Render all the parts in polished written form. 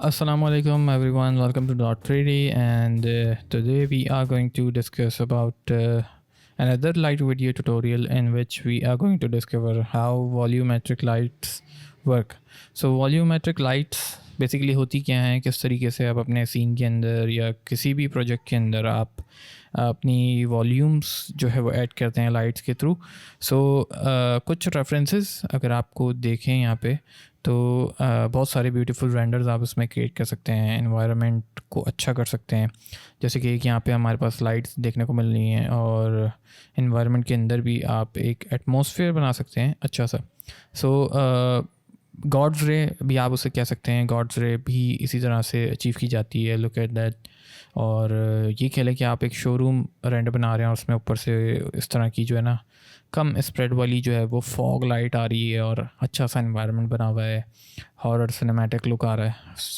Assalamualaikum everyone, welcome to Dot 3D, and today we are going to discuss about another light video tutorial in which we are going to discover how volumetric lights work. So volumetric lights basically होती क्या हैं, किस तरीके से आप अपने scene के अंदर या किसी भी प्रोजेक्ट के अंदर आप अपनी वॉल्यूम्स जो है वो ऐड करते हैं लाइट्स के थ्रू. सो कुछ रेफरेंसेस अगर आपको देखें यहाँ पे तो बहुत सारे ब्यूटीफुल रेंडर्स आप इसमें क्रिएट कर सकते हैं, एनवायरनमेंट को अच्छा कर सकते हैं. जैसे कि यहाँ पे हमारे पास लाइट्स देखने को मिल रही हैं और एनवायरनमेंट के अंदर भी आप एक एटमॉस्फेयर बना सकते हैं अच्छा सा. सो गॉड्स रे भी आप उसे कह सकते हैं, गॉड्स रे भी इसी तरह से अचीव की जाती है. Look at that. और ये खेलें कि आप एक शोरूम रेंडर बना रहे हैं और उसमें ऊपर से इस तरह की जो है ना कम स्प्रेड वाली जो है वो फॉग लाइट आ रही है और अच्छा सा एनवायरनमेंट बना हुआ है, हॉरर सिनेमैटिक लुक आ रहा है.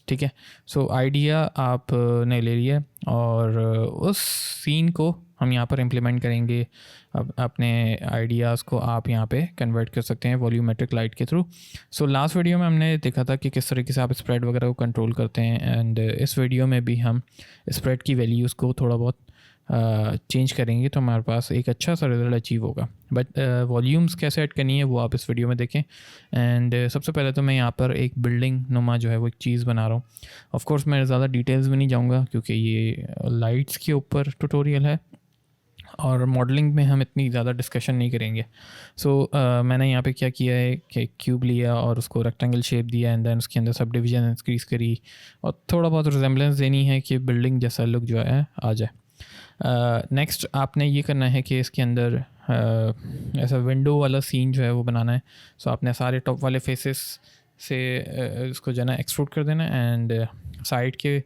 ठीक है. सो आइडिया आपने ले लिया और उस सीन को हम यहाँ पर इम्प्लीमेंट करेंगे. अब अपने आइडियाज़ को आप यहाँ पे कन्वर्ट कर सकते हैं वॉल्यूमेट्रिक लाइट के थ्रू. सो लास्ट वीडियो में हमने देखा था कि किस तरीके से आप स्प्रेड वगैरह को कंट्रोल करते हैं, एंड इस वीडियो में भी हम स्प्रेड की वैल्यूज़ को थोड़ा बहुत चेंज करेंगे तो हमारे पास एक अच्छा सा रिजल्ट अचीव होगा. बट वॉल्यूम्स कैसे ऐड करनी है वो आप इस वीडियो में देखें. एंड सबसे पहले तो मैं यहाँ पर एक बिल्डिंग नुमा जो है वो एक चीज़ बना रहा हूँ. ऑफ कोर्स मैं ज़्यादा डिटेल्स में नहीं जाऊँगा क्योंकि ये लाइट्स के ऊपर ट्यूटोरियल है और मॉडलिंग में हम इतनी ज़्यादा डिस्कशन नहीं करेंगे. सो मैंने यहाँ पे क्या किया है कि क्यूब लिया और उसको रेक्टेंगल शेप दिया, एंड देन उसके अंदर सब डिवीजन इंक्रीज़ करी और थोड़ा बहुत रिजेम्बलेंस देनी है कि बिल्डिंग जैसा लुक जो है आ जाए. नेक्स्ट आपने ये करना है कि इसके अंदर ऐसा विंडो वाला सीन जो है वो बनाना है. सो आपने सारे टॉप वाले फेसेस से इसको जो है ना एक्सट्रूड कर देना है, एंड साइड के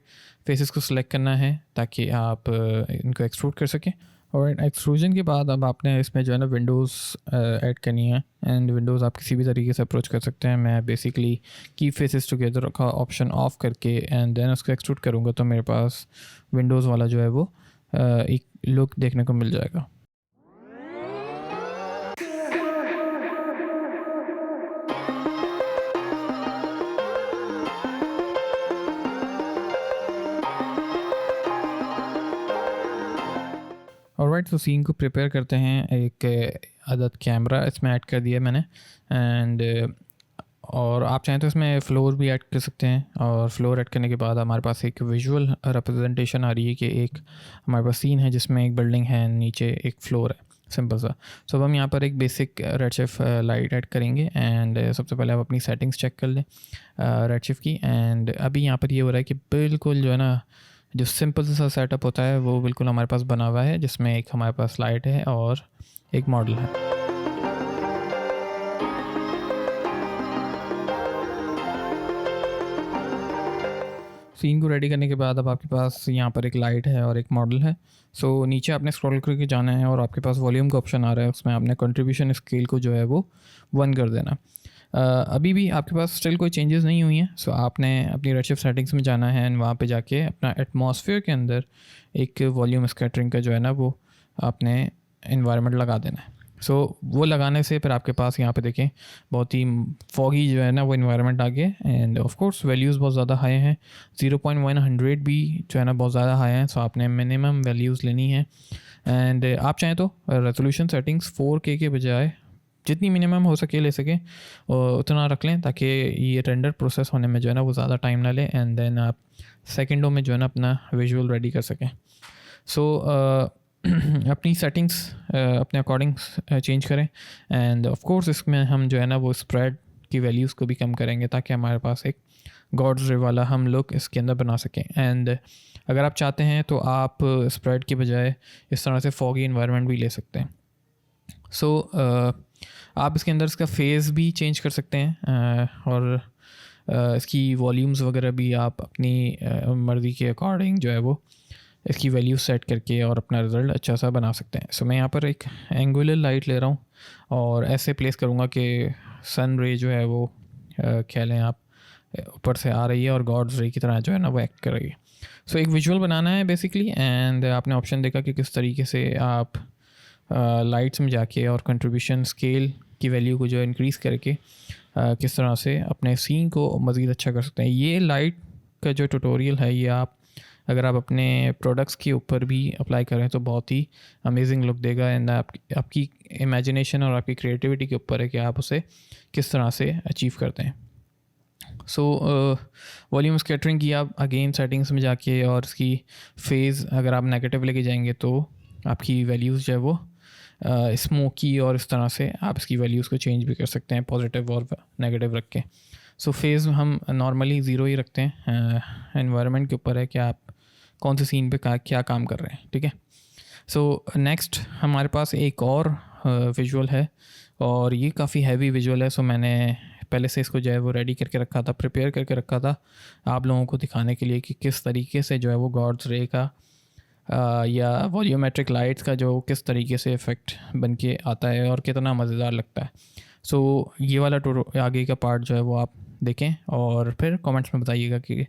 फेसेस को सिलेक्ट करना है ताकि आप इनको एक्सट्रूड कर सकें. और एक्सट्रूजन के बाद अब आपने इसमें जो है ना विंडोज़ ऐड करनी है, एंड विंडोज़ आप किसी भी तरीके से अप्रोच कर सकते हैं. मैं बेसिकली की फेसेस टुगेदर का ऑप्शन ऑफ करके एंड देन उसको एक्सट्रूड करूँगा तो मेरे पास विंडोज़ वाला जो है वो एक लुक देखने को मिल जाएगा. ऑलराइट, तो सीन को प्रिपेयर करते हैं. एक अदद कैमरा इसमें ऐड कर दिया मैंने, एंड और आप चाहें तो इसमें फ्लोर भी ऐड कर सकते हैं. और फ्लोर ऐड करने के बाद हमारे पास एक विजुअल रिप्रेजेंटेशन आ रही है कि एक हमारे पास सीन है जिसमें एक बिल्डिंग है, नीचे एक फ्लोर है, सिंपल सा. सो अब हम यहाँ पर एक बेसिक रेडशिफ्ट लाइट ऐड करेंगे, एंड सबसे पहले आप अपनी सेटिंग्स चेक कर लें रेडशिफ्ट की. एंड अभी यहाँ पर ये हो रहा है कि बिल्कुल जो है ना जो सिंपल सा सेटअप होता है वो बिल्कुल हमारे पास बना हुआ है, जिसमें एक हमारे पास लाइट है और एक मॉडल है. सीन को रेडी करने के बाद अब आपके पास यहाँ पर एक लाइट है और एक मॉडल है. सो नीचे आपने स्क्रॉल करके जाना है और आपके पास वॉल्यूम का ऑप्शन आ रहा है, उसमें आपने कंट्रीब्यूशन स्केल को जो है वो 1 कर देना. अभी भी आपके पास स्टिल कोई चेंजेस नहीं हुई हैं. सो आपने अपनी रेडशिफ्ट सेटिंग्स में जाना है एंड वहाँ पे जाके अपना एटमॉस्फेयर के अंदर एक वॉल्यूम स्कैटरिंग का जो है ना वो आपने एनवायरनमेंट लगा देना है. सो वो लगाने से फिर आपके पास यहाँ पे देखें बहुत ही फॉगी जो है ना वो इन्वायरमेंट आ गया. एंड ऑफ कोर्स वैल्यूज़ बहुत ज़्यादा हाई हैं, 0.100 भी जो है ना बहुत ज़्यादा हाई हैं. सो आपने मिनिमम वैल्यूज़ लेनी है, एंड आप चाहें तो रेजोल्यूशन सेटिंग्स 4K के बजाय जितनी मिनिमम हो सके ले सकें उतना रख लें ताकि ये रेंडर प्रोसेस होने में जो है ना वो ज़्यादा टाइम ना ले, एंड देन आप सेकेंडों में जो है ना अपना विजुअल रेडी कर सकें. सो अपनी सेटिंग्स अपने अकॉर्डिंग चेंज करें, एंड ऑफ कोर्स इसमें हम जो है ना वो स्प्रेड की वैल्यूज़ को भी कम करेंगे ताकि हमारे पास एक गॉड्स रे वाला हम लुक इसके अंदर बना सकें. एंड अगर आप चाहते हैं तो आप स्प्रेड के बजाय इस तरह से फॉगी इन्वायरमेंट भी ले सकते हैं. सो आप इसके अंदर इसका फेज़ भी चेंज कर सकते हैं और इसकी वॉल्यूम्स वगैरह भी आप अपनी मर्ज़ी के अकॉर्डिंग जो है वो इसकी वैल्यू सेट करके और अपना रिज़ल्ट अच्छा सा बना सकते हैं. सो मैं यहाँ पर एक एंगुलर लाइट ले रहा हूँ और ऐसे प्लेस करूँगा कि सन रे जो है वो कह लें आप ऊपर से आ रही है और गॉड्स रे की तरह जो है ना वो एक्ट कर रही है. सो एक विजुअल बनाना है बेसिकली, एंड आपने ऑप्शन देखा कि किस तरीके से आप लाइट्स में जाके और कंट्रीब्यूशन स्केल की वैल्यू को जो इंक्रीज़ करके किस तरह से अपने सीन को मज़ीद अच्छा कर सकते हैं. ये लाइट का जो ट्यूटोरियल है ये आप अगर आप अपने प्रोडक्ट्स के ऊपर भी अप्लाई करें तो बहुत ही अमेजिंग लुक देगा। एंड आपकी इमेजिनेशन और आपकी क्रिएटिविटी के ऊपर है कि आप उसे किस तरह से अचीव करते हैं। सो वॉल्यूम स्कैटरिंग की आप अगेन सेटिंग्स में जाके और इसकी फेज़ अगर आप नेगेटिव लेके जाएंगे तो आपकी वैल्यूज़ जो है वो स्मोकी और इस तरह से आप इसकी वैल्यूज़ को चेंज भी कर सकते हैं पॉजिटिव और नेगेटिव रख के। सो फेज़ हम नॉर्मली ज़ीरो ही रखते हैं। एनवायरनमेंट के ऊपर है कि आप कौन से सीन पे क्या काम कर रहे हैं, ठीक है। सो नेक्स्ट हमारे पास एक और विजुअल है और ये काफ़ी हैवी विजुअल है। सो मैंने पहले से इसको जो है वो रेडी करके रखा था, प्रिपेयर करके रखा था आप लोगों को दिखाने के लिए कि किस तरीके से जो है वो गॉड्स रे का या वॉल्यूमेट्रिक लाइट्स का जो किस तरीके से इफ़ेक्ट बन के आता है और कितना मज़ेदार लगता है। सो ये वाला आगे का पार्ट जो है वो आप देखें और फिर कमेंट्स में बताइएगा कि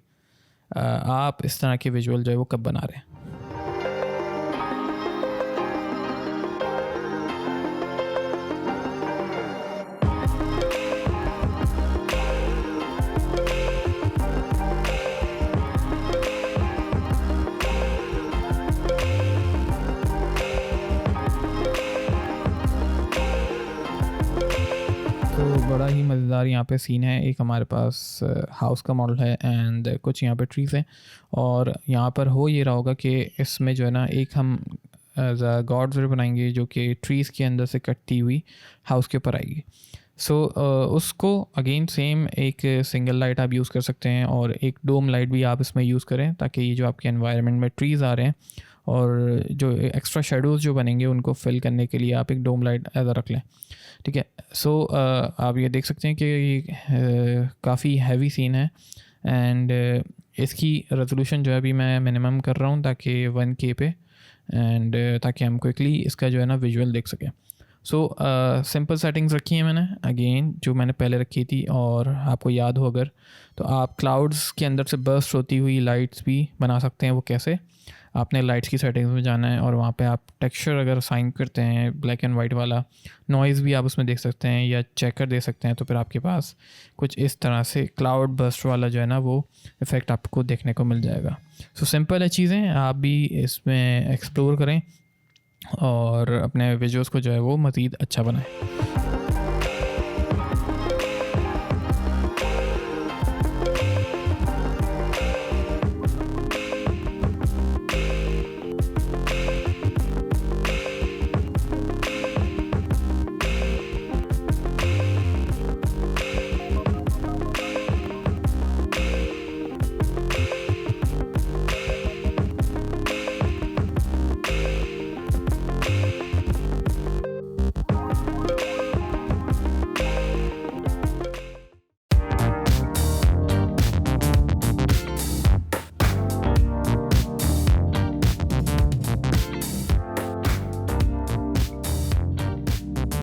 आप इस तरह के विजुअल जो है वो कब बना रहे हैं। तो बड़ा ही मज़ेदार यहाँ पे सीन है। एक हमारे पास हाउस का मॉडल है एंड कुछ यहाँ पे ट्रीज़ हैं और यहाँ पर हो ये रहा होगा कि इसमें जो है ना एक हम एज अ गॉड्स रे बनाएंगे जो कि ट्रीज़ के अंदर से कटती हुई हाउस के ऊपर आएगी। सो उसको अगेन सेम एक सिंगल लाइट आप यूज़ कर सकते हैं और एक डोम लाइट भी आप इसमें यूज़ करें ताकि ये जो आपके एनवायरनमेंट में ट्रीज़ आ रहे हैं और जो एक्स्ट्रा शेडोज़ जो बनेंगे उनको फिल करने के लिए आप एक डोम लाइट एज रख लें, ठीक है। सो आप ये देख सकते हैं कि ये काफ़ी हैवी सीन है एंड इसकी रेजोल्यूशन जो है अभी मैं मिनिमम कर रहा हूँ ताकि 1K पे एंड ताकि हम क्विकली इसका जो है ना विजुअल देख सकें। सो सिंपल सेटिंग्स रखी हैं मैंने अगेन जो मैंने पहले रखी थी और आपको याद हो अगर तो आप क्लाउड्स के अंदर से बर्स्ट होती हुई लाइट्स भी बना सकते हैं। वो कैसे, आपने लाइट्स की सेटिंग्स में जाना है और वहाँ पे आप टेक्सचर अगर असाइन करते हैं ब्लैक एंड वाइट वाला, नॉइज़ भी आप उसमें देख सकते हैं या चेकर दे सकते हैं। तो फिर आपके पास कुछ इस तरह से क्लाउड बर्स्ट वाला जो है ना वो इफ़ेक्ट आपको देखने को मिल जाएगा। सो सिंपल है चीज़ें, आप भी इसमें एक्सप्लोर करें और अपने विजुअल्स को जो है वो मज़ीद अच्छा बनाएं।